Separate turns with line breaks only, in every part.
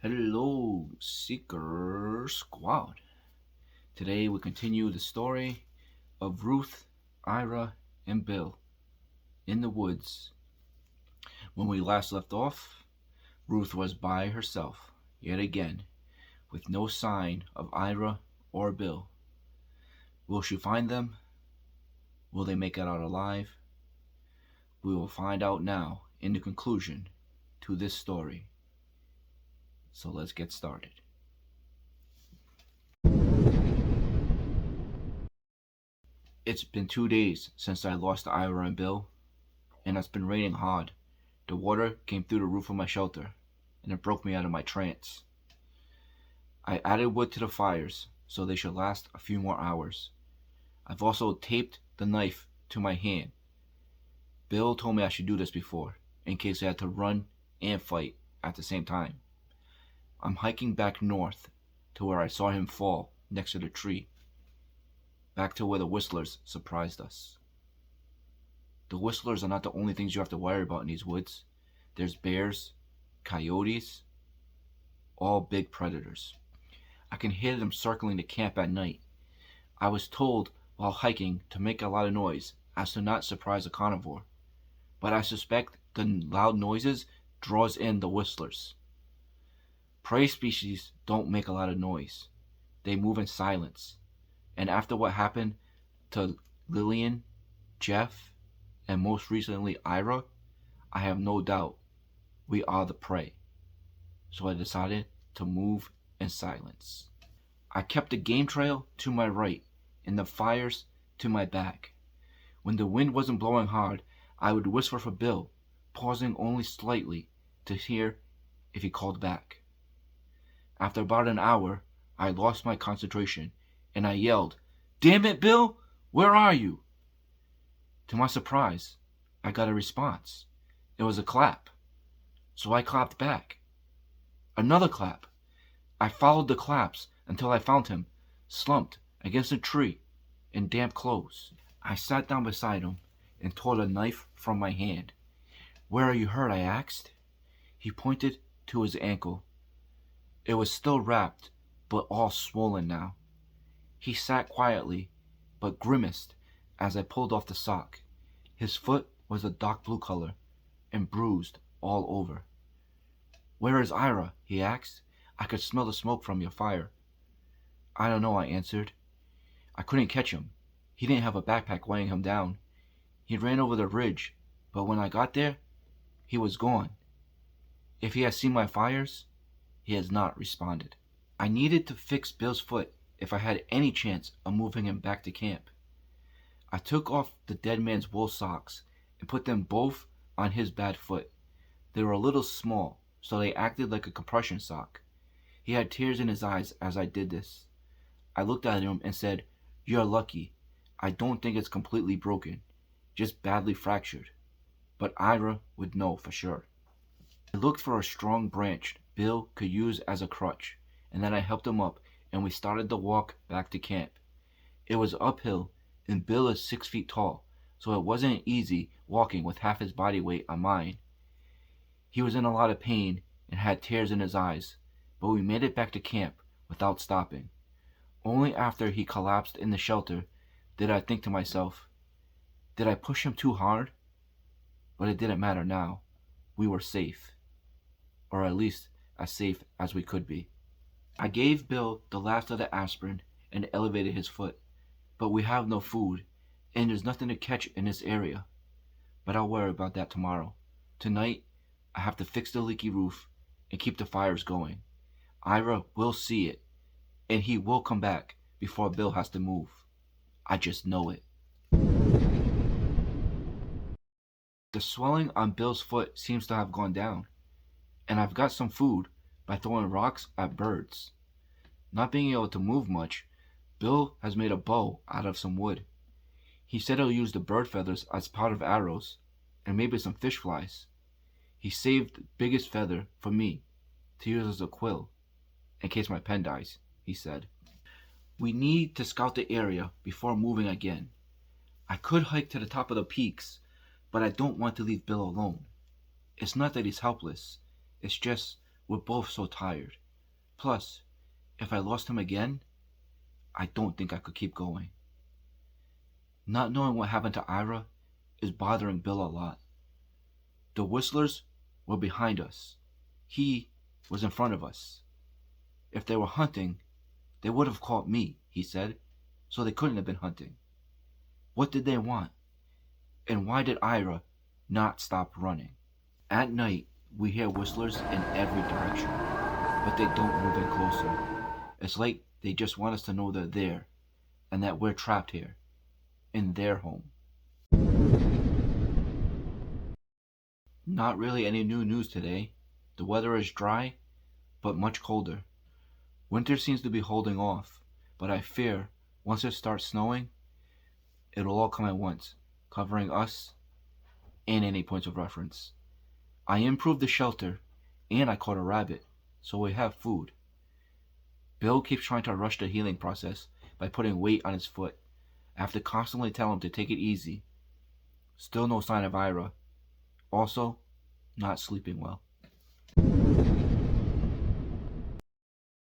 Hello, Seeker Squad. Today we continue the story of Ruth, Ira, and Bill in the woods. When we last left off, Ruth was by herself, yet again, with no sign of Ira or Bill. Will she find them? Will they make it out alive? We will find out now in the conclusion to this story. So let's get started. It's been 2 days since I lost Ira and Bill, and it's been raining hard. The water came through the roof of my shelter, and it broke me out of my trance. I added wood to the fires so they should last a few more hours. I've also taped the knife to my hand. Bill told me I should do this before, in case I had to run and fight at the same time. I'm hiking back north to where I saw him fall next to the tree. Back to where the whistlers surprised us. The whistlers are not the only things you have to worry about in these woods. There's bears, coyotes, all big predators. I can hear them circling the camp at night. I was told while hiking to make a lot of noise as to not surprise a carnivore, but I suspect the loud noises draws in the whistlers. Prey species don't make a lot of noise. They move in silence. And after what happened to Lillian, Jeff, and most recently Ira, I have no doubt we are the prey. So I decided to move in silence. I kept the game trail to my right and the fires to my back. When the wind wasn't blowing hard, I would whisper for Bill, pausing only slightly to hear if he called back. After about an hour, I lost my concentration and I yelled, "Damn it, Bill! Where are you?" To my surprise, I got a response. It was a clap. So I clapped back. Another clap. I followed the claps until I found him, slumped against a tree in damp clothes. I sat down beside him and tore the knife from my hand. "Where are you hurt?" I asked. He pointed to his ankle. It was still wrapped, but all swollen now. He sat quietly, but grimaced as I pulled off the sock. His foot was a dark blue color and bruised all over. "Where is Ira?" he asked. "I could smell the smoke from your fire." "I don't know," I answered. "I couldn't catch him. He didn't have a backpack weighing him down. He ran over the ridge, but when I got there, he was gone. If he has seen my fires, he has not responded." I needed to fix Bill's foot if I had any chance of moving him back to camp. I took off the dead man's wool socks and put them both on his bad foot. They were a little small, so they acted like a compression sock. He had tears in his eyes as I did this. I looked at him and said, "You're lucky. I don't think it's completely broken, just badly fractured." But Ira would know for sure. I looked for a strong branch Bill could use as a crutch, and then I helped him up and we started the walk back to camp. It was uphill and Bill is 6 feet tall, so it wasn't easy walking with half his body weight on mine. He was in a lot of pain and had tears in his eyes, but we made it back to camp without stopping. Only after he collapsed in the shelter did I think to myself, did I push him too hard? But it didn't matter now. We were safe. Or at least as safe as we could be. I gave Bill the last of the aspirin and elevated his foot, but we have no food, and there's nothing to catch in this area. But I'll worry about that tomorrow. Tonight, I have to fix the leaky roof and keep the fires going. Ira will see it, and he will come back before Bill has to move. I just know it. The swelling on Bill's foot seems to have gone down, and I've got some food by throwing rocks at birds. Not being able to move much, Bill has made a bow out of some wood. He said he'll use the bird feathers as part of arrows, and maybe some fish flies. He saved the biggest feather for me to use as a quill, in case my pen dies, he said. We need to scout the area before moving again. I could hike to the top of the peaks, but I don't want to leave Bill alone. It's not that he's helpless, it's just We're both so tired. Plus, if I lost him again, I don't think I could keep going. Not knowing what happened to Ira is bothering Bill a lot. The Whistlers were behind us. He was in front of us. If they were hunting, they would have caught me, he said, so they couldn't have been hunting. What did they want? And why did Ira not stop running? At night, we hear whistlers in every direction, but they don't move in closer. It's like they just want us to know they're there, and that we're trapped here, in their home. Not really any new news today. The weather is dry, but much colder. Winter seems to be holding off, but I fear once it starts snowing, it'll all come at once, covering us and any points of reference. I improved the shelter, and I caught a rabbit, so we have food. Bill keeps trying to rush the healing process by putting weight on his foot. I have to constantly tell him to take it easy. Still no sign of Ira. Also, not sleeping well.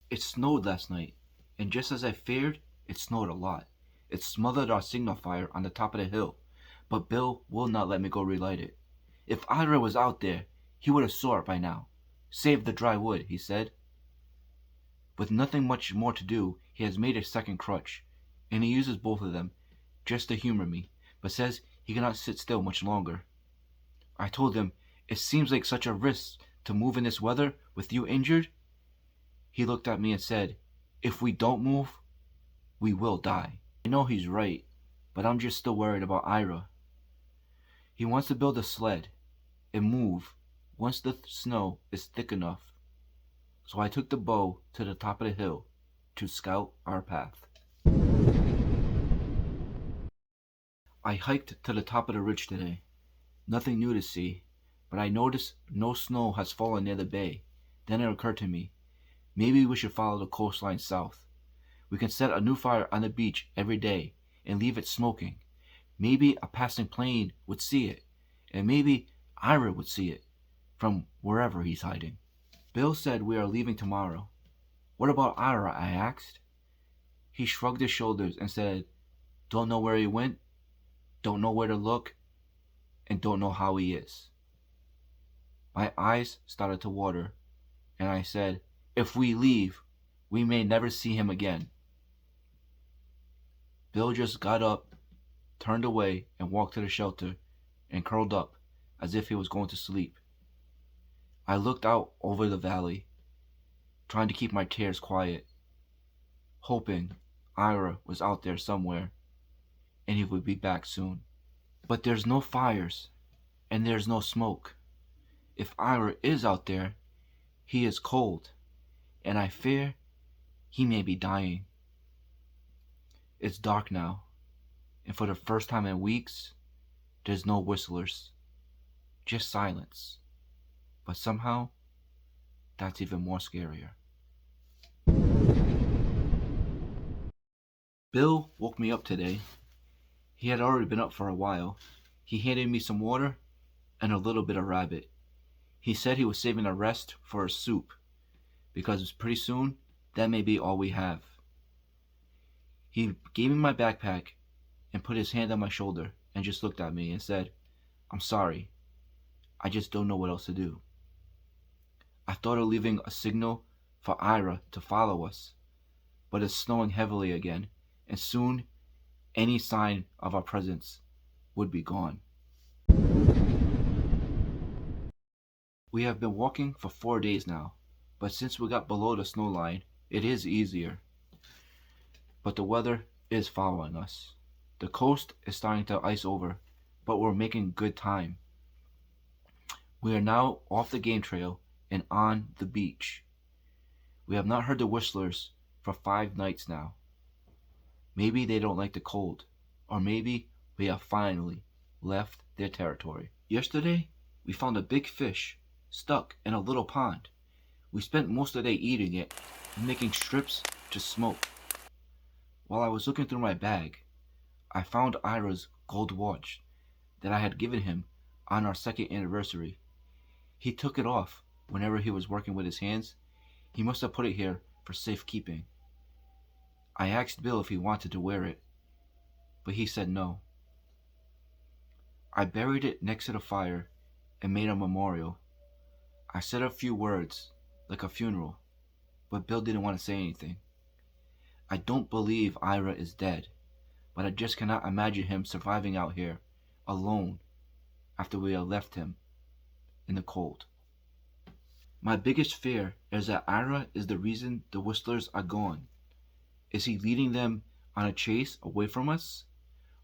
It snowed last night, and just as I feared, it snowed a lot. It smothered our signal fire on the top of the hill, but Bill will not let me go relight it. If Ira was out there, he would have saw it by now. Save the dry wood, he said. With nothing much more to do, he has made a second crutch, and he uses both of them, just to humor me, but says he cannot sit still much longer. I told him, it seems like such a risk to move in this weather with you injured. He looked at me and said, if we don't move, we will die. I know he's right, but I'm just still worried about Ira. He wants to build a sled and move once the snow is thick enough. So I took the bow to the top of the hill to scout our path. I hiked to the top of the ridge today. Nothing new to see, but I noticed no snow has fallen near the bay. Then it occurred to me, maybe we should follow the coastline south. We can set a new fire on the beach every day and leave it smoking. Maybe a passing plane would see it, and maybe Ira would see it from wherever he's hiding. Bill said we are leaving tomorrow. What about Ira? I asked. He shrugged his shoulders and said, don't know where he went, don't know where to look, and don't know how he is. My eyes started to water, and I said, if we leave, we may never see him again. Bill just got up, turned away, and walked to the shelter and curled up as if he was going to sleep. I looked out over the valley, trying to keep my tears quiet, hoping Ira was out there somewhere and he would be back soon. But there's no fires and there's no smoke. If Ira is out there, he is cold, and I fear he may be dying. It's dark now, and for the first time in weeks, there's no whistlers, just silence. But somehow, that's even more scarier. Bill woke me up today. He had already been up for a while. He handed me some water and a little bit of rabbit. He said he was saving the rest for a soup, because pretty soon, that may be all we have. He gave me my backpack and put his hand on my shoulder and just looked at me and said, I'm sorry. I just don't know what else to do. I thought of leaving a signal for Ira to follow us, but it's snowing heavily again, and soon any sign of our presence would be gone. We have been walking for 4 days now, but since we got below the snow line, it is easier. But the weather is following us. The coast is starting to ice over, but we're making good time. We are now off the game trail and on the beach. We have not heard the whistlers for 5 nights now. Maybe they don't like the cold, or maybe we have finally left their territory. Yesterday, we found a big fish stuck in a little pond. We spent most of the day eating it and making strips to smoke. While I was looking through my bag, I found Ira's gold watch that I had given him on our 2nd anniversary. He took it off whenever he was working with his hands. He must have put it here for safekeeping. I asked Bill if he wanted to wear it, but he said no. I buried it next to the fire and made a memorial. I said a few words, like a funeral, but Bill didn't want to say anything. I don't believe Ira is dead, but I just cannot imagine him surviving out here, alone, after we have left him in the cold. My biggest fear is that Ira is the reason the Whistlers are gone. Is he leading them on a chase away from us?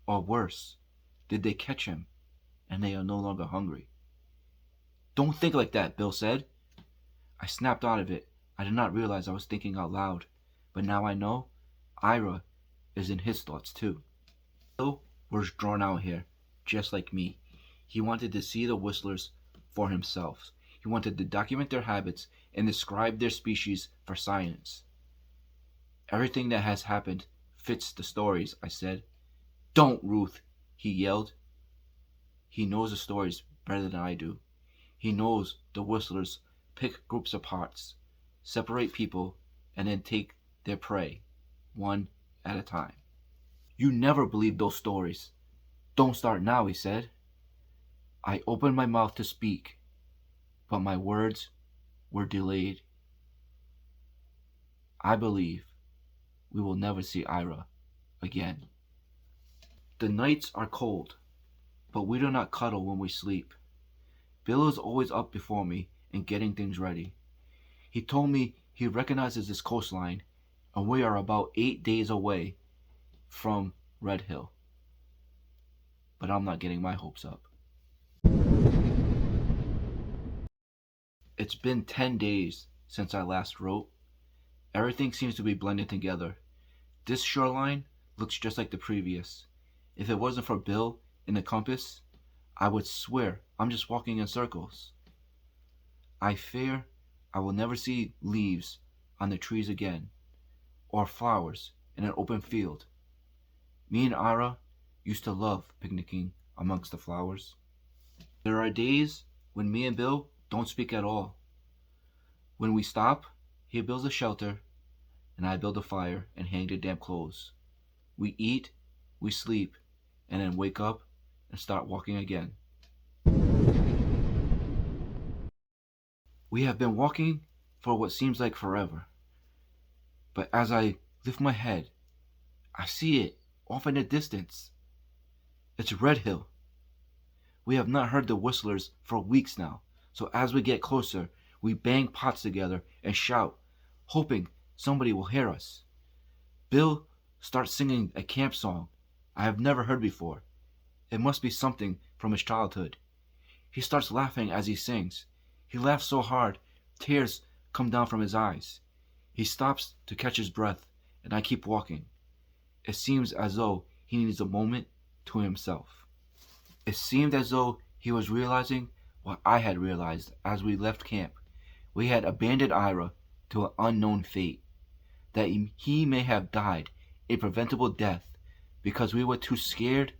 Or worse, did they catch him and they are no longer hungry? Don't think like that, Bill said. I snapped out of it. I did not realize I was thinking out loud, but now I know Ira is in his thoughts too. Bill was drawn out here, just like me. He wanted to see the Whistlers for himself. He wanted to document their habits and describe their species for science. Everything that has happened fits the stories, I said. Don't, Ruth, he yelled. He knows the stories better than I do. He knows the Whistlers pick groups apart, separate people, and then take their prey, one at a time. You never believe those stories. Don't start now, he said. I opened my mouth to speak, but my words were delayed. I believe we will never see Ira again. The nights are cold, but we do not cuddle when we sleep. Bill is always up before me and getting things ready. He told me he recognizes this coastline, and we are about 8 days away from Red Hill. But I'm not getting my hopes up. It's been 10 days since I last wrote. Everything seems to be blending together. This shoreline looks just like the previous. If it wasn't for Bill and the compass, I would swear I'm just walking in circles. I fear I will never see leaves on the trees again, or flowers in an open field. Me and Ira used to love picnicking amongst the flowers. There are days when me and Bill don't speak at all. When we stop, he builds a shelter, and I build a fire and hang the damp clothes. We eat, we sleep, and then wake up and start walking again. We have been walking for what seems like forever. But as I lift my head, I see it off in the distance. It's Red Hill. We have not heard the Whistlers for weeks now, so as we get closer, we bang pots together and shout, hoping somebody will hear us. Bill starts singing a camp song I have never heard before. It must be something from his childhood. He starts laughing as he sings. He laughs so hard, tears come down from his eyes. He stops to catch his breath, and I keep walking. It seems as though he needs a moment to himself. It seemed as though he was realizing what I had realized as we left camp. We had abandoned Ira to an unknown fate, that he may have died a preventable death because we were too scared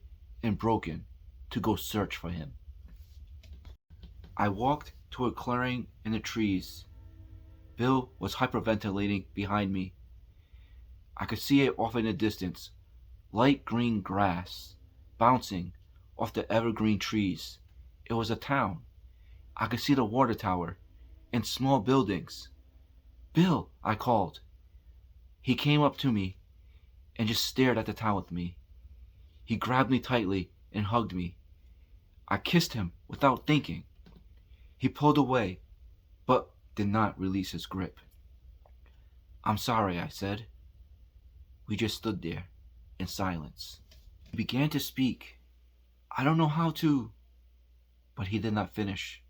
and broken to go search for him. I walked to a clearing in the trees. Bill was hyperventilating behind me. I could see it off in the distance, light green grass, bouncing off the evergreen trees. It was a town. I could see the water tower and small buildings. Bill, I called. He came up to me and just stared at the town with me. He grabbed me tightly and hugged me. I kissed him without thinking. He pulled away, but did not release his grip. I'm sorry, I said. We just stood there in silence. He began to speak. I don't know how to, but he did not finish.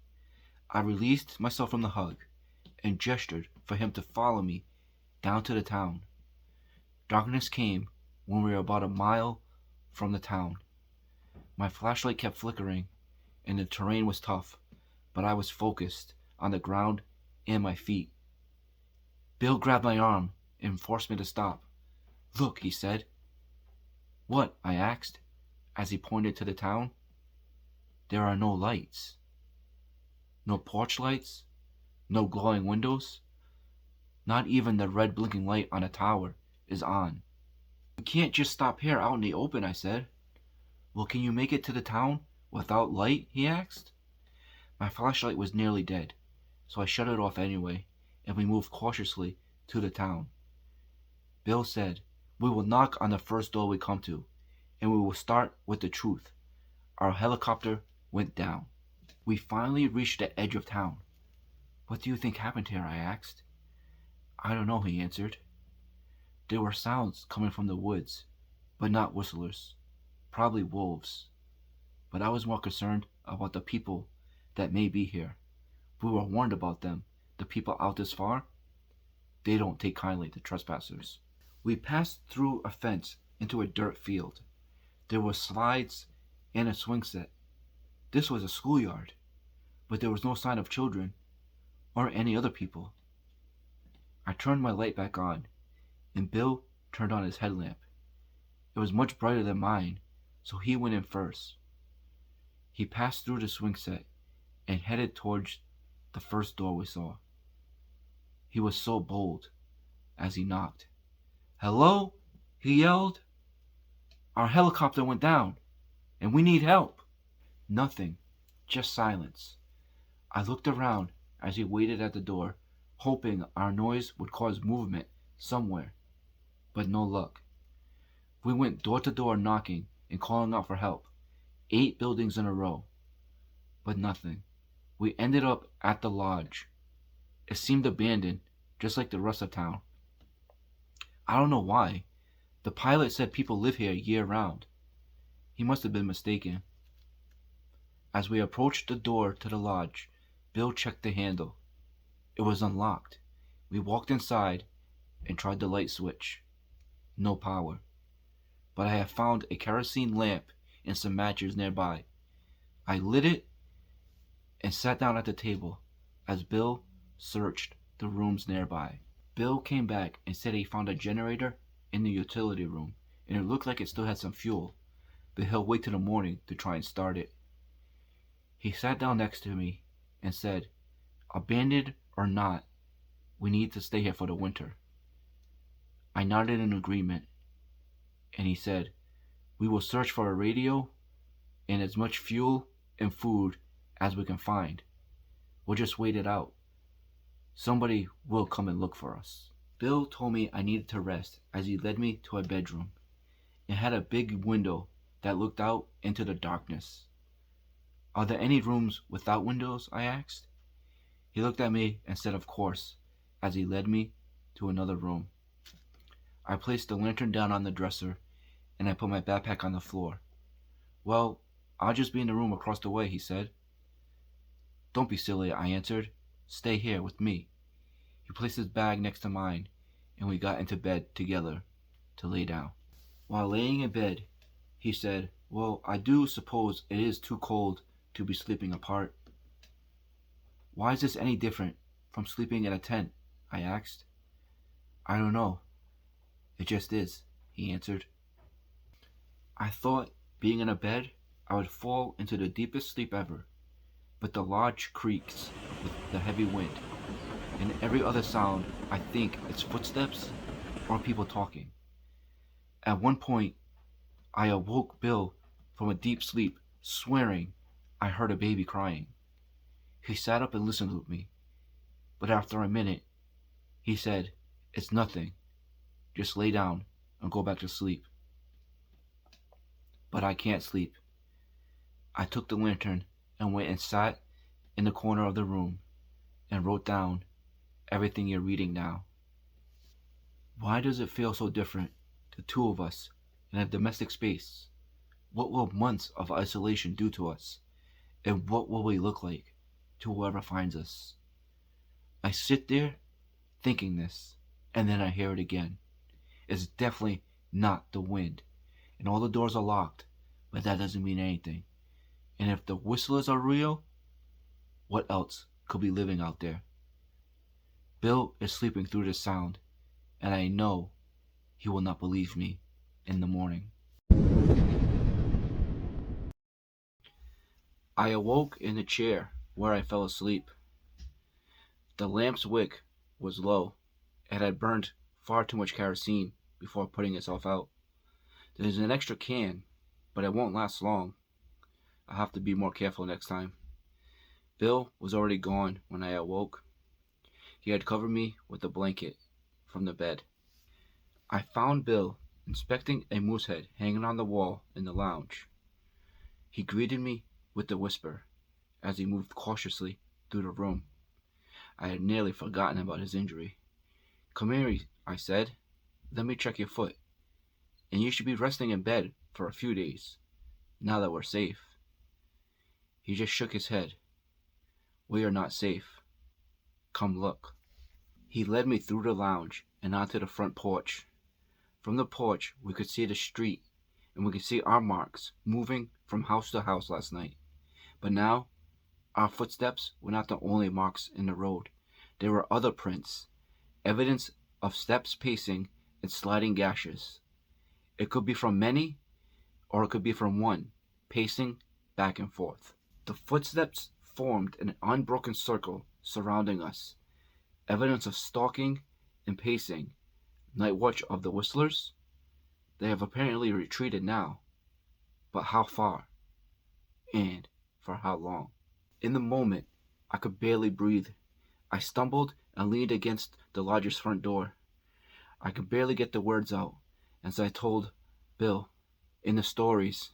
I released myself from the hug and gestured for him to follow me down to the town. Darkness came when we were about a mile from the town. My flashlight kept flickering, and the terrain was tough, but I was focused on the ground and my feet. Bill grabbed my arm and forced me to stop. Look, he said. What? I asked, as he pointed to the town. There are no lights. No porch lights, No glowing windows. Not even the red blinking light on a tower is on. "We can't just stop here out in the open," I said. "Well, can you make it to the town without light?" he asked. My flashlight was nearly dead, so I shut it off anyway, and we moved cautiously to the town. Bill said, "We will knock on the first door we come to, and we will start with the truth. Our helicopter went down." We finally reached the edge of town. "What do you think happened here?" I asked. "I don't know," he answered. "There were sounds coming from the woods, but not whistlers. Probably wolves. But I was more concerned about the people that may be here. We were warned about them. The people out this far, they don't take kindly to trespassers." We passed through a fence into a dirt field. There were slides and a swing set. This was a schoolyard, but there was no sign of children or any other people. I turned my light back on, and Bill turned on his headlamp. It was much brighter than mine, so he went in first. He passed through the swing set and headed towards the first door we saw. He was so bold as he knocked. "Hello?" he yelled. "Our helicopter went down, and we need help." Nothing, just silence. I looked around as he waited at the door, hoping our noise would cause movement somewhere, but no luck. We went door to door knocking and calling out for help, 8 buildings in a row, but nothing. We ended up at the lodge. It seemed abandoned, just like the rest of town. I don't know why. The pilot said people live here year-round. He must have been mistaken. As we approached the door to the lodge, Bill checked the handle. It was unlocked. We walked inside and tried the light switch. No power. But I had found a kerosene lamp and some matches nearby. I lit it and sat down at the table as Bill searched the rooms nearby. Bill came back and said he found a generator in the utility room, and it looked like it still had some fuel, but he'll wait till the morning to try and start it. He sat down next to me and said, "Abandoned or not, we need to stay here for the winter." I nodded in agreement, and he said, "We will search for a radio and as much fuel and food as we can find. We'll just wait it out. Somebody will come and look for us." Bill told me I needed to rest as he led me to a bedroom. It had a big window that looked out into the darkness. "Are there any rooms without windows?" I asked. He looked at me and said of course as he led me to another room. I placed the lantern down on the dresser and I put my backpack on the floor. "Well, I'll just be in the room across the way," he said. "Don't be silly," I answered. "Stay here with me." He placed his bag next to mine, and we got into bed together to lay down. While laying in bed, he said, "Well, I do suppose it is too cold to be sleeping apart." "Why is this any different from sleeping in a tent?" I asked. "I don't know. It just is," he answered. I thought, being in a bed, I would fall into the deepest sleep ever, but the lodge creaks with the heavy wind, and every other sound I think it's footsteps or people talking. At one point, I awoke Bill from a deep sleep, swearing I heard a baby crying. He sat up and listened with me, but after a minute, he said, "It's nothing. Just lay down and go back to sleep." But I can't sleep. I took the lantern and went and sat in the corner of the room and wrote down everything you're reading now. Why does it feel so different, the two of us, in a domestic space? What will months of isolation do to us? And what will we look like to whoever finds us? I sit there thinking this, and then I hear it again. It's definitely not the wind, and all the doors are locked, but that doesn't mean anything. And if the whistlers are real, what else could be living out there? Bill is sleeping through this sound, and I know he will not believe me in the morning. I awoke in the chair where I fell asleep. The lamp's wick was low. It had burned far too much kerosene before putting itself out. There's an extra can, but it won't last long. I'll have to be more careful next time. Bill was already gone when I awoke. He had covered me with a blanket from the bed. I found Bill inspecting a moose head hanging on the wall in the lounge. He greeted me with a whisper as he moved cautiously through the room. I had nearly forgotten about his injury. "Come here," I said. "Let me check your foot. And you should be resting in bed for a few days, now that we're safe." He just shook his head. "We are not safe. Come look." He led me through the lounge and onto the front porch. From the porch, we could see the street, and we could see our marks moving from house to house last night. But now, our footsteps were not the only marks in the road. There were other prints, evidence of steps pacing and sliding gashes. It could be from many, or it could be from one, pacing back and forth. The footsteps formed an unbroken circle surrounding us, evidence of stalking and pacing. Night watch of the Whistlers? They have apparently retreated now. But how far? And for how long? In the moment, I could barely breathe. I stumbled and leaned against the lodger's front door. I could barely get the words out as I told Bill, in the stories,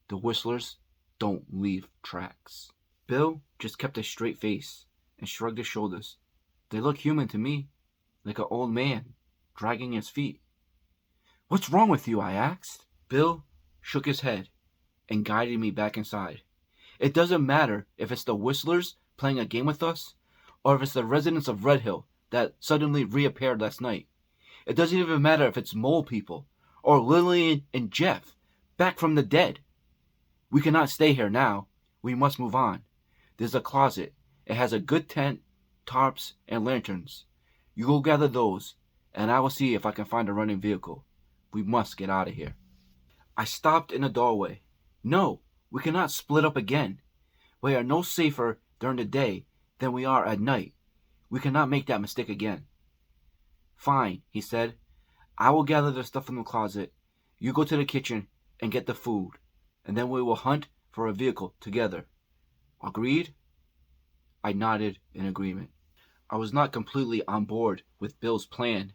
the Whistlers don't leave tracks. Bill just kept a straight face and shrugged his shoulders. "They look human to me, like an old man dragging his feet." "What's wrong with you?" I asked. Bill shook his head and guided me back inside. "It doesn't matter if it's the Whistlers playing a game with us, or if it's the residents of Red Hill that suddenly reappeared last night. It doesn't even matter if it's mole people, or Lillian and Jeff, back from the dead. We cannot stay here now. We must move on. There's a closet. It has a good tent, tarps, and lanterns. You go gather those, and I will see if I can find a running vehicle. We must get out of here." I stopped in a doorway. "No, we cannot split up again. We are no safer during the day than we are at night. We cannot make that mistake again." "Fine," he said. "I will gather the stuff from the closet. You go to the kitchen and get the food, and then we will hunt for a vehicle together. Agreed?" I nodded in agreement. I was not completely on board with Bill's plan,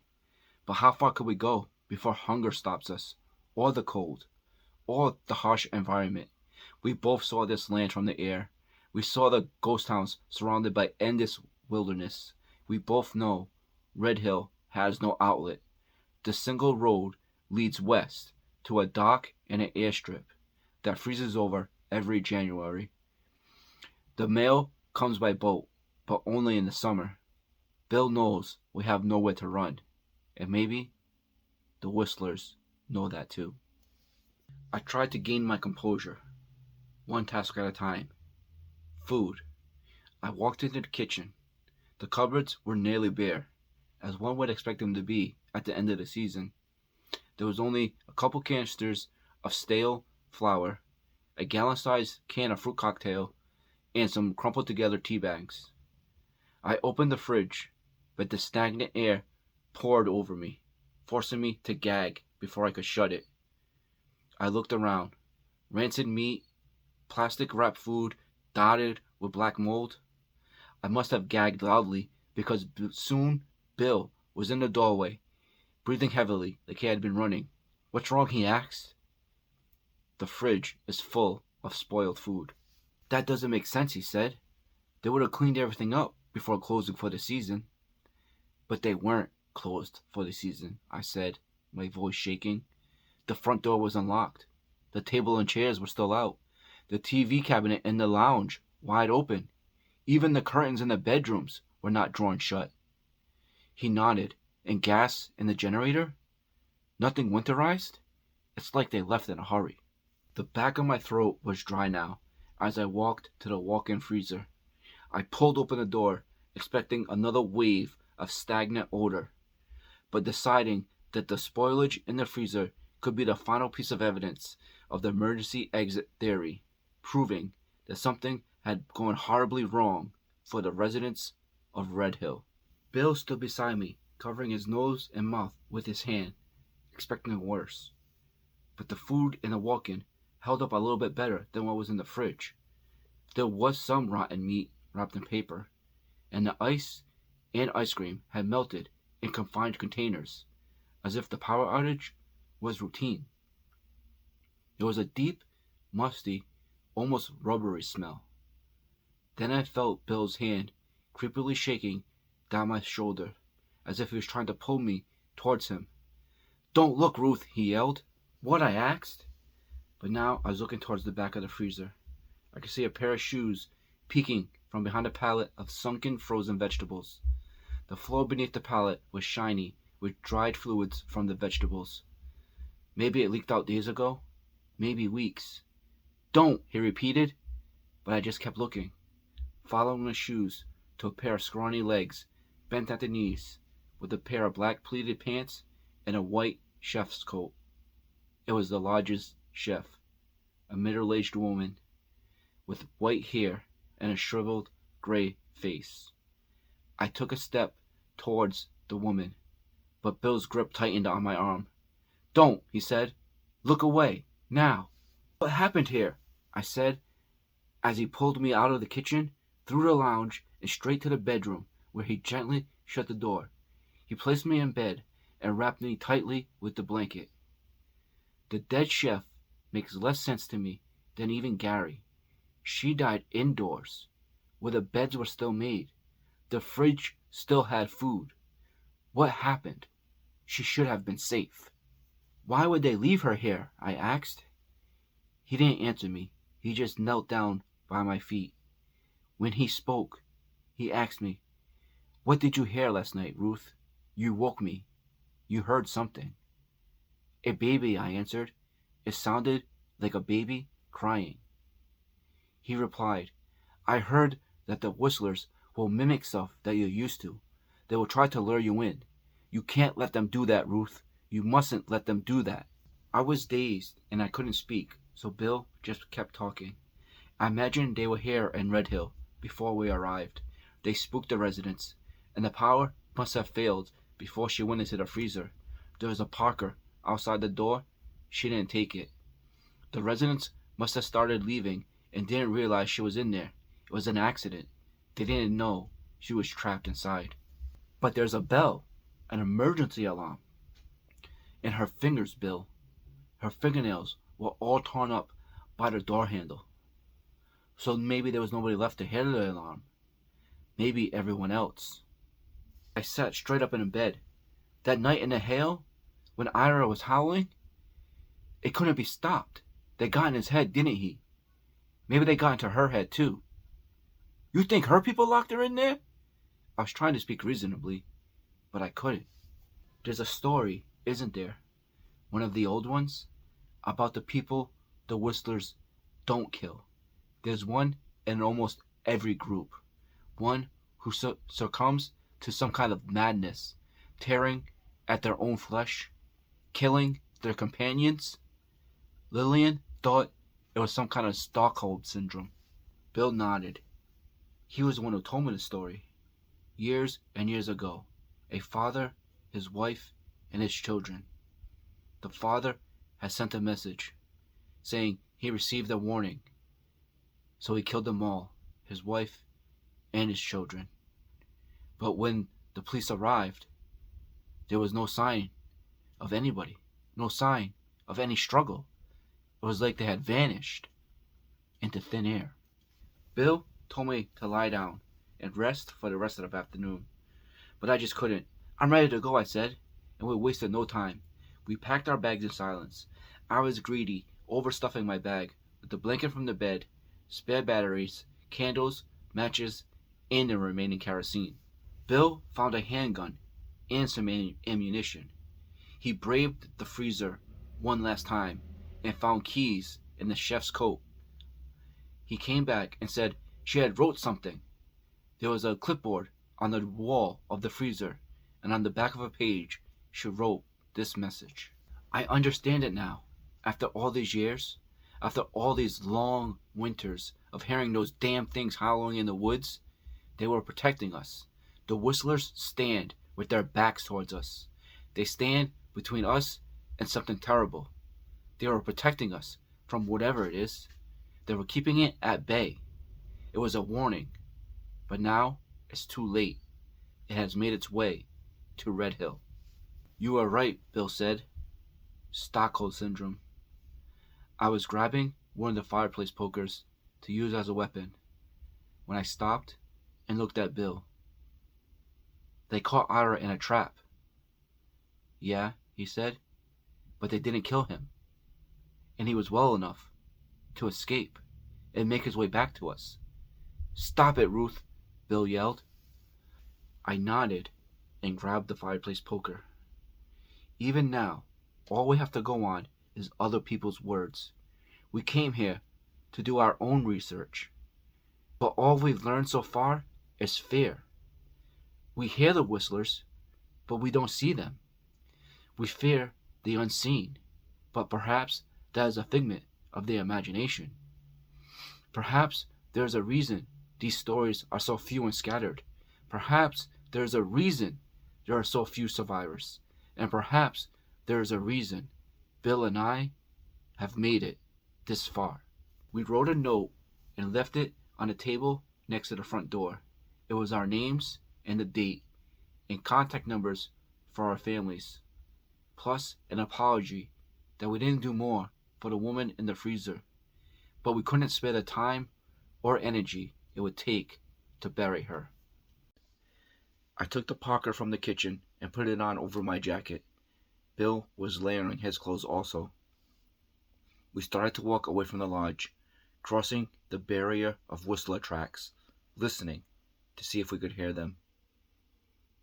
but how far could we go before hunger stops us, or the cold, or the harsh environment? We both saw this land from the air. We saw the ghost towns surrounded by endless wilderness. We both know Red Hill has no outlet. The single road leads west to a dock and an airstrip that freezes over every January. The mail comes by boat, but only in the summer. Bill knows we have nowhere to run, and maybe the Whistlers know that too. I tried to gain my composure, one task at a time. Food. I walked into the kitchen. The cupboards were nearly bare, as one would expect them to be at the end of the season. There was only a couple canisters of stale flour, a gallon-sized can of fruit cocktail, and some crumpled together tea bags. I opened the fridge, but the stagnant air poured over me, forcing me to gag before I could shut it. I looked around. Rancid meat, plastic-wrapped food dotted with black mold. I must have gagged loudly because soon Bill was in the doorway, breathing heavily like he had been running. "What's wrong?" he asked. "The fridge is full of spoiled food." "That doesn't make sense," he said. "They would have cleaned everything up before closing for the season." "But they weren't closed for the season," I said, my voice shaking. "The front door was unlocked. The table and chairs were still out. The TV cabinet in the lounge wide open. Even the curtains in the bedrooms were not drawn shut." He nodded. "And gas in the generator? Nothing winterized? It's like they left in a hurry." The back of my throat was dry now as I walked to the walk-in freezer. I pulled open the door, expecting another wave of stagnant odor, but deciding that the spoilage in the freezer could be the final piece of evidence of the emergency exit theory, proving that something had gone horribly wrong for the residents of Red Hill. Bill stood beside me, covering his nose and mouth with his hand, expecting worse. But the food in the walk-in held up a little bit better than what was in the fridge. There was some rotten meat wrapped in paper, and the ice and ice cream had melted in confined containers, as if the power outage was routine. There was a deep, musty, almost rubbery smell. Then I felt Bill's hand creepily shaking down my shoulder, as if he was trying to pull me towards him. "Don't look, Ruth," he yelled. "What?" I asked. But now I was looking towards the back of the freezer. I could see a pair of shoes peeking from behind a pallet of sunken frozen vegetables. The floor beneath the pallet was shiny with dried fluids from the vegetables. Maybe it leaked out days ago. Maybe weeks. "Don't," he repeated. But I just kept looking, following the shoes to a pair of scrawny legs bent at the knees, with a pair of black pleated pants and a white chef's coat. It was the lodge's chef, a middle-aged woman with white hair and a shriveled gray face. I took a step towards the woman, but Bill's grip tightened on my arm. "Don't," he said. "Look away, now." "What happened here?" I said, as he pulled me out of the kitchen, through the lounge, and straight to the bedroom, where he gently shut the door. He placed me in bed and wrapped me tightly with the blanket. The dead chef makes less sense to me than even Gary. She died indoors, where the beds were still made. The fridge still had food. What happened? She should have been safe. "Why would they leave her here?" I asked. He didn't answer me. He just knelt down by my feet. When he spoke, he asked me, "What did you hear last night, Ruth? You woke me. You heard something." "A baby," I answered. It sounded like a baby crying. He replied, "I heard that the whistlers will mimic stuff that you're used to. They will try to lure you in. You can't let them do that, Ruth. You mustn't let them do that." I was dazed and I couldn't speak, so Bill just kept talking. "I imagined they were here in Red Hill before we arrived. They spooked the residents, and the power must have failed before she went into the freezer. There was a Parker outside the door. She didn't take it. The residents must have started leaving and didn't realize she was in there. It was an accident. They didn't know she was trapped inside. But there's a bell, an emergency alarm. And her fingers, Bill. Her fingernails were all torn up by the door handle. So maybe there was nobody left to hear the alarm. Maybe everyone else." I sat straight up in bed. That night in the hail, when Ira was howling, it couldn't be stopped. They got in his head, didn't he? Maybe they got into her head too. "You think her people locked her in there?" I was trying to speak reasonably, but I couldn't. There's a story, isn't there? One of the old ones? About the people the whistlers don't kill. There's one in almost every group. One who succumbs to some kind of madness, tearing at their own flesh, killing their companions. Lillian thought it was some kind of Stockholm syndrome. Bill nodded. He was the one who told me the story. Years and years ago. A father, his wife, and his children. The father had sent a message saying he received a warning. So he killed them all, his wife and his children. But when the police arrived, there was no sign of anybody, no sign of any struggle. It was like they had vanished into thin air. Bill told me to lie down and rest for the rest of the afternoon, but I just couldn't. "I'm ready to go," I said, and we wasted no time. We packed our bags in silence. I was greedy, overstuffing my bag with the blanket from the bed, spare batteries, candles, matches, and the remaining kerosene. Bill found a handgun and some ammunition. He braved the freezer one last time and found keys in the chef's coat. He came back and said she had wrote something. There was a clipboard on the wall of the freezer, and on the back of a page she wrote this message. I understand it now. After all these years, after all these long winters of hearing those damn things howling in the woods, they were protecting us. The whistlers stand with their backs towards us. They stand between us and something terrible. They were protecting us from whatever it is. They were keeping it at bay. It was a warning. But now it's too late. It has made its way to Red Hill. You are right, Bill said. Stockholm Syndrome. I was grabbing one of the fireplace pokers to use as a weapon when I stopped and looked at Bill. They caught Ira in a trap. Yeah, he said, but they didn't kill him. And he was well enough to escape and make his way back to us. Stop it, Ruth, Bill yelled. I nodded and grabbed the fireplace poker. Even now, all we have to go on is other people's words. We came here to do our own research, but all we've learned so far is fear. We hear the whistlers, but we don't see them. We fear the unseen, but perhaps that is a figment of the imagination. Perhaps there is a reason these stories are so few and scattered. Perhaps there is a reason there are so few survivors. And perhaps there is a reason Bill and I have made it this far. We wrote a note and left it on a table next to the front door. It was our names and the date and contact numbers for our families, plus an apology that we didn't do more for the woman in the freezer, but we couldn't spare the time or energy it would take to bury her. I took the parka from the kitchen and put it on over my jacket. Bill was layering his clothes also. We started to walk away from the lodge, crossing the barrier of whistler tracks, listening to see if we could hear them.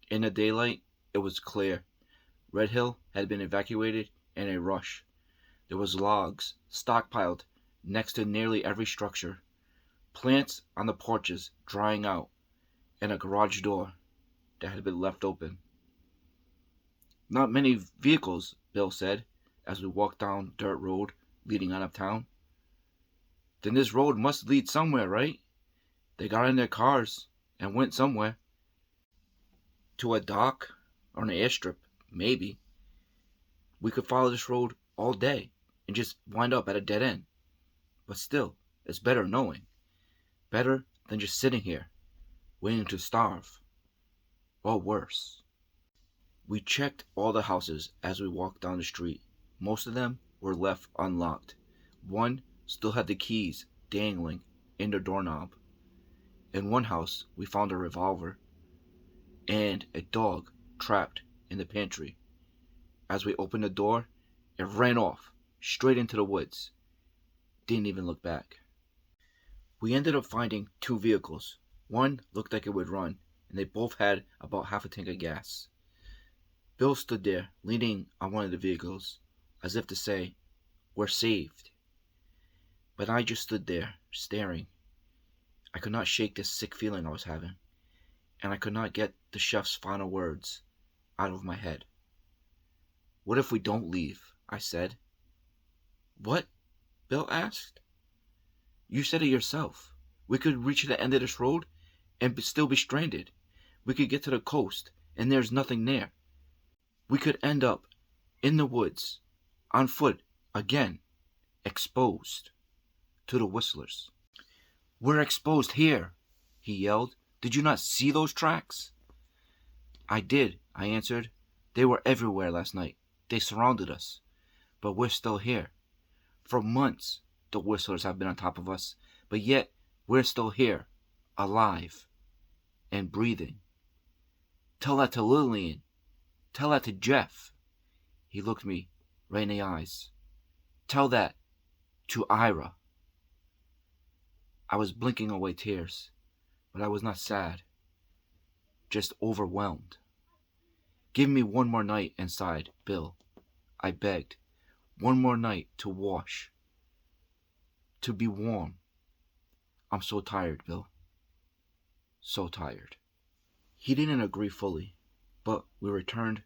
In the daylight, it was clear. Red Hill had been evacuated in a rush. There was logs stockpiled next to nearly every structure, plants on the porches drying out, and a garage door that had been left open. Not many vehicles, Bill said, as we walked down dirt road leading out of town. Then this road must lead somewhere, right? They got in their cars and went somewhere. To a dock or an airstrip, maybe. We could follow this road all day and just wind up at a dead end. But still, it's better knowing. Better than just sitting here, waiting to starve. Or worse. We checked all the houses as we walked down the street. Most of them were left unlocked. One still had the keys dangling in the doorknob. In one house, we found a revolver and a dog trapped in the pantry. As we opened the door, it ran off straight into the woods. Didn't even look back. We ended up finding two vehicles. One looked like it would run, and they both had about half a tank of gas. Bill stood there, leaning on one of the vehicles, as if to say, "We're saved." But I just stood there, staring. I could not shake this sick feeling I was having, and I could not get the chef's final words out of my head. "What if we don't leave?" I said. "What?" Bill asked. "You said it yourself. We could reach the end of this road and still be stranded. We could get to the coast, and there's nothing there. We could end up in the woods, on foot, again, exposed to the whistlers." "We're exposed here," he yelled. "Did you not see those tracks?" "I did," I answered. "They were everywhere last night. They surrounded us. But we're still here. For months, the whistlers have been on top of us, but yet we're still here, alive, and breathing. Tell that to Lillian. Tell that to Jeff." He looked me right in the eyes. "Tell that to Ira." I was blinking away tears, but I was not sad, just overwhelmed. "Give me one more night inside, Bill," I begged. "One more night to wash, to be warm. I'm so tired, Bill. So tired." He didn't agree fully, but we returned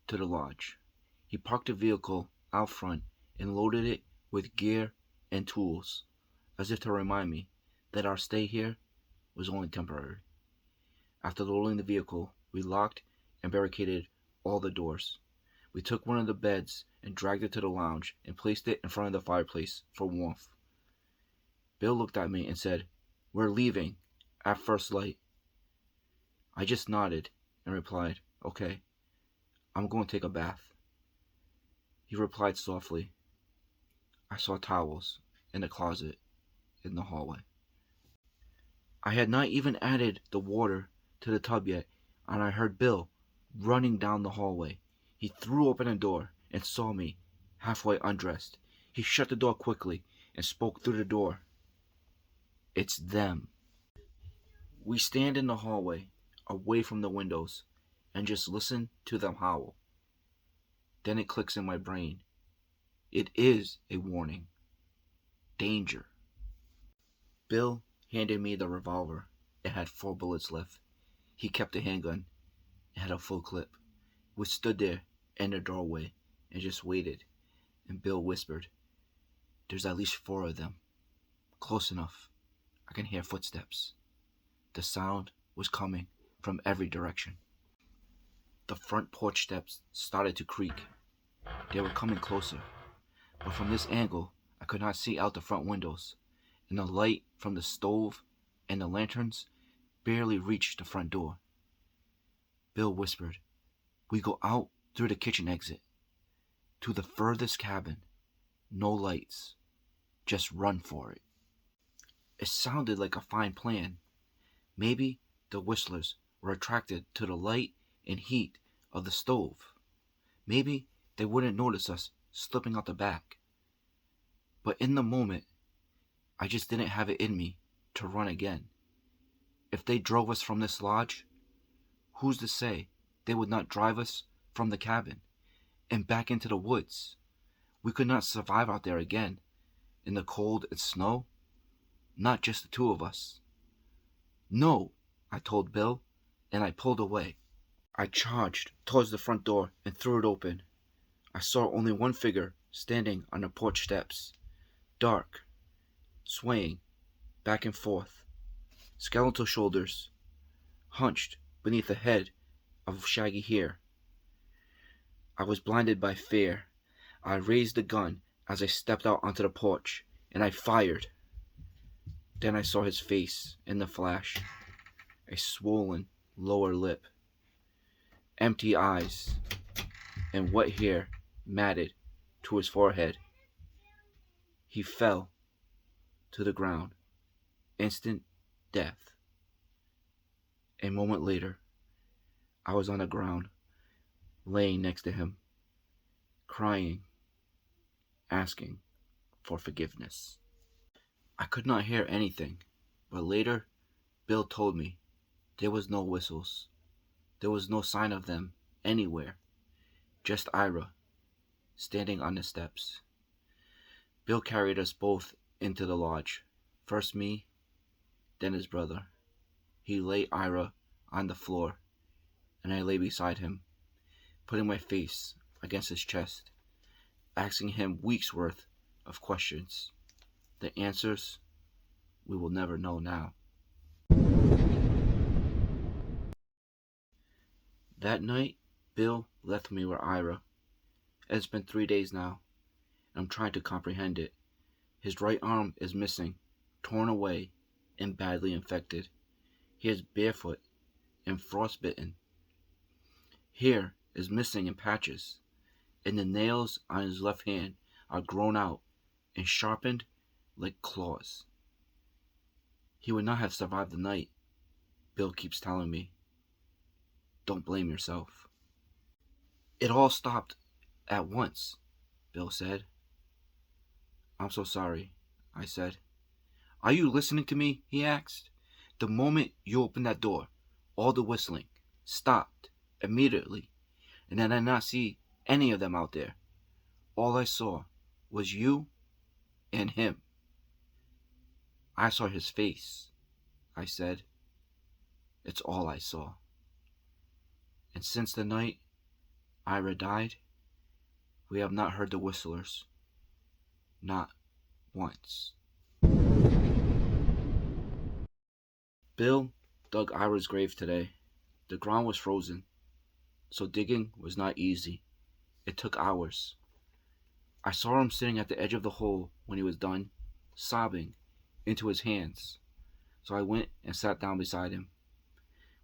to the lodge. He parked the vehicle out front and loaded it with gear and tools, as if to remind me that our stay here was only temporary. After loading the vehicle, we locked and barricaded all the doors. We took one of the beds and dragged it to the lounge and placed it in front of the fireplace for warmth. Bill looked at me and said, "We're leaving at first light." I just nodded and replied, "Okay, I'm going to take a bath." He replied softly, "I saw towels in the closet in the hallway." I had not even added the water to the tub yet, and I heard Bill running down the hallway. He threw open a door and saw me, halfway undressed. He shut the door quickly and spoke through the door. "It's them." We stand in the hallway, away from the windows, and just listen to them howl. Then it clicks in my brain. It is a warning. Danger. Bill handed me the revolver. It had 4 bullets left. He kept the handgun. It had a full clip. We stood there in the doorway and just waited, and Bill whispered, "There's at least 4 of them. Close enough. I can hear footsteps." The sound was coming from every direction. The front porch steps started to creak. They were coming closer, but from this angle I could not see out the front windows, and the light from the stove and the lanterns barely reached the front door. Bill whispered, "We go out through the kitchen exit, to the furthest cabin. No lights. Just run for it." It sounded like a fine plan. Maybe the whistlers were attracted to the light and heat of the stove. Maybe they wouldn't notice us slipping out the back. But in the moment, I just didn't have it in me to run again. If they drove us from this lodge, who's to say they would not drive us from the cabin and back into the woods? We could not survive out there again, in the cold and snow, not just the 2 of us. "No," I told Bill, and I pulled away. I charged towards the front door and threw it open. I saw only one figure standing on the porch steps, dark, swaying back and forth, skeletal shoulders hunched beneath a head of shaggy hair. I was blinded by fear. I raised the gun as I stepped out onto the porch, and I fired. Then I saw his face in the flash, a swollen lower lip, empty eyes, and wet hair matted to his forehead. He fell to the ground. Instant death. A moment later, I was on the ground, laying next to him, crying, asking for forgiveness. I could not hear anything, but later, Bill told me there was no whistles. There was no sign of them anywhere, just Ira, standing on the steps. Bill carried us both into the lodge, first me, then his brother. He laid Ira on the floor, and I lay beside him, putting my face against his chest, asking him weeks' worth of questions. The answers we will never know now. That night, Bill left me with Ira. It's been 3 days now, and I'm trying to comprehend it. His right arm is missing, torn away, and badly infected. He is barefoot and frostbitten. Hair is missing in patches, and the nails on his left hand are grown out and sharpened like claws. He would not have survived the night, Bill keeps telling me. Don't blame yourself. It all stopped at once, Bill said. I'm so sorry, I said. Are you listening to me? He asked. The moment you opened that door, all the whistling stopped immediately, and I did not see any of them out there. All I saw was you and him. I saw his face, I said. It's all I saw. And since the night Ira died, we have not heard the whistlers. Not once. Bill dug Ira's grave today. The ground was frozen, so digging was not easy. It took hours. I saw him sitting at the edge of the hole when he was done, sobbing into his hands. So I went and sat down beside him.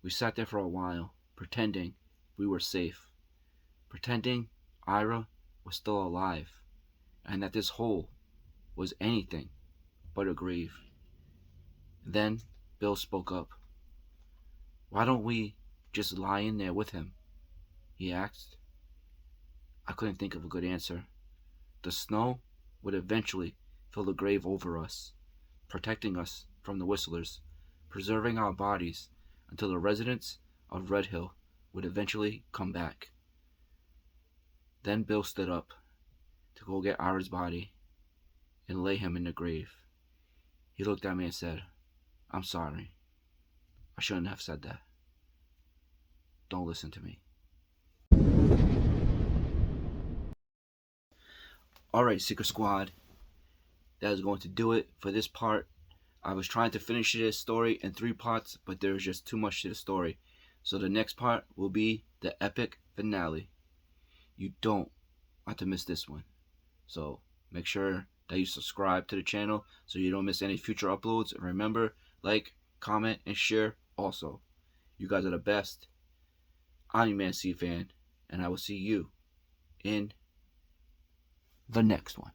We sat there for a while, pretending we were safe, pretending Ira was still alive, and that this hole was anything but a grave. Then Bill spoke up. "Why don't we just lie in there with him?" he asked. I couldn't think of a good answer. The snow would eventually fill the grave over us, protecting us from the whistlers, preserving our bodies until the residents of Red Hill would eventually come back. Then Bill stood up to go get Ira's body and lay him in the grave. He looked at me and said, "I'm sorry. I shouldn't have said that. Don't listen to me." Alright, Secret Squad. That is going to do it for this part. I was trying to finish this story in 3 parts, but there was just too much to the story. So the next part will be the epic finale. You don't want to miss this one. So make sure that you subscribe to the channel so you don't miss any future uploads. And remember, like, comment, and share also. You guys are the best. I'm your man C-Fan, and I will see you in the next one.